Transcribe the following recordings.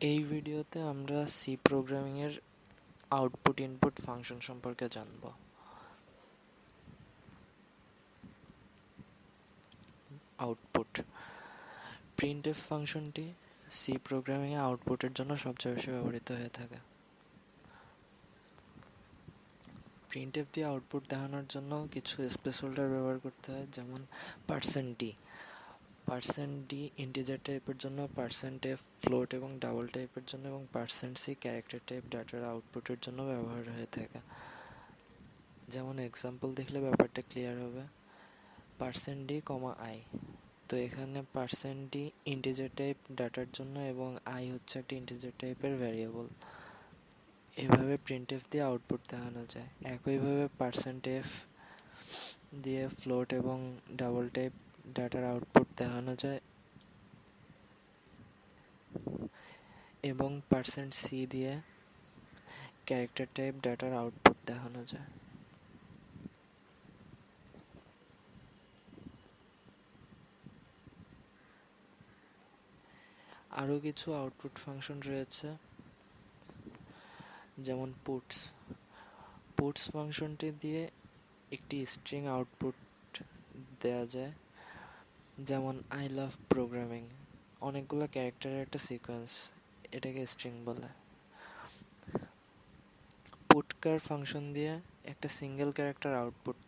এই ভিডিওতে আমরা সি প্রোগ্রামিং এর আউটপুট ইনপুট ফাংশন সম্পর্কে জানব। আউটপুট printf ফাংশনটি সি প্রোগ্রামিং এ আউটপুটের জন্য সবচেয়ে বেশি ব্যবহৃত হয়ে থাকে। printf দিয়ে আউটপুট দেখানোর জন্য কিছু স্পেস হোল্ডার ব্যবহার করতে হয়, যেমন %d ইন্টিজার টাইপের জন্য, %f ফ্লোট এবং ডাবল টাইপের জন্য এবং %c ক্যারেক্টার টাইপ ডাটার আউটপুটের জন্য ব্যবহার হয়ে থাকে। যেমন এক্সাম্পল দেখলে ব্যাপারটা ক্লিয়ার হবে। %d, i, তো এখানে %d ইন্টিজার টাইপ ডাটার জন্য এবং i হচ্ছে একটা ইন্টিজার টাইপের ভ্যারিয়েবল। এভাবে printf দিয়ে আউটপুট দেখানো যায়। একইভাবে %f দিয়ে ফ্লোট এবং ডাবল টাইপ ডাটার আউটপুট দেখানো যায় এবং %c দিয়ে ক্যারেক্টার টাইপ ডাটার আউটপুট দেখানো যায়। আরও কিছু আউটপুট ফাংশন রয়েছে, যেমন puts ফাংশনটি দিয়ে একটি স্ট্রিং আউটপুট দেওয়া যায়, যেমন আই লাভ প্রোগ্রামিং, অনেকগুলো ক্যারেক্টারের একটা সিকোয়েন্স, এটাকে স্ট্রিং বলে। পুটকার ফাংশন দিয়ে একটা সিঙ্গেল ক্যারেক্টার আউটপুট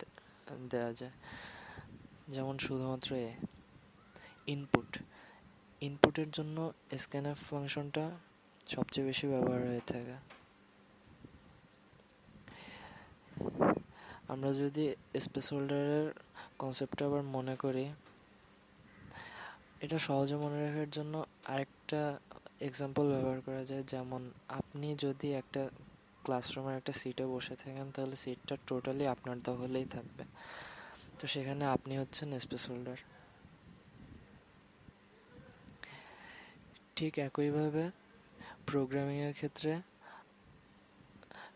দেওয়া যায়, যেমন শুধুমাত্র ইনপুটের জন্য scanf ফাংশনটা সবচেয়ে বেশি ব্যবহার হয়ে থাকে। আমরা যদি স্পেস হোল্ডারের কনসেপ্টটা আবার মনে করি, এটা সহজে মনে রাখার জন্য আরেকটা এক্সাম্পল ব্যবহার করা যায়। যেমন আপনি যদি একটা ক্লাসরুমের একটা সিটে বসে থাকেন, তাহলে সিটটা টোটালি আপনার দখলেই থাকবে, তো সেখানে আপনি হচ্ছেন স্পেস হোল্ডার। ঠিক একইভাবে প্রোগ্রামিংয়ের ক্ষেত্রে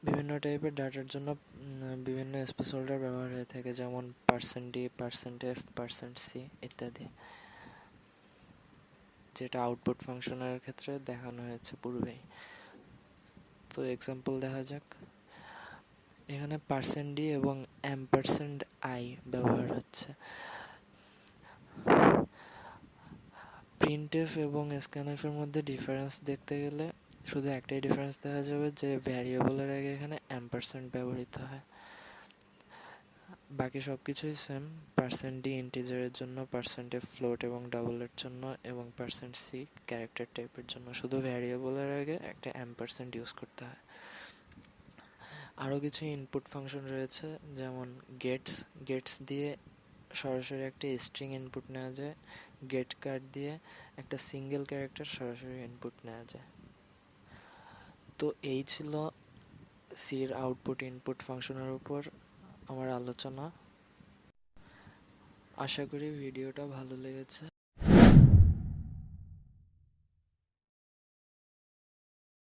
বিভিন্ন টাইপের ডাটার জন্য বিভিন্ন স্পেস হোল্ডার ব্যবহার হয়ে থাকে, যেমন %d, %f, %c ইত্যাদি, যেটা আউটপুট ফাংশনের ক্ষেত্রে দেখানো হয়েছে পূর্বেই। তো এক্সাম্পল দেখা যাক। এখানে %d এবং %i ব্যবহার হচ্ছে। printf এবং scanf এর মধ্যে ডিফারেন্স দেখতে গেলে শুধু একটাই ডিফারেন্স দেখা যাবে, যে ভ্যারিয়েবলের আগে এখানে % ব্যবহৃত হয়। বাকি সব কিছুই সেম। %d ইন্টিজারের জন্য, %f ফ্লোট এবং ডাবলের জন্য এবং %c ক্যারেক্টার টাইপের জন্য। শুধু ভ্যারিয়েবলের আগে একটা % ইউজ করতে হয়। আরও কিছু ইনপুট ফাংশন রয়েছে, যেমন গেটস দিয়ে সরাসরি একটা স্ট্রিং ইনপুট নেওয়া যায়, গেট কার্ড দিয়ে একটা সিঙ্গেল ক্যারেক্টার সরাসরি ইনপুট নেওয়া যায়। তো এই ছিল সির আউটপুট ইনপুট ফাংশনের উপর আমার আলোচনা। আশা করি ভিডিওটা ভালো লেগেছে।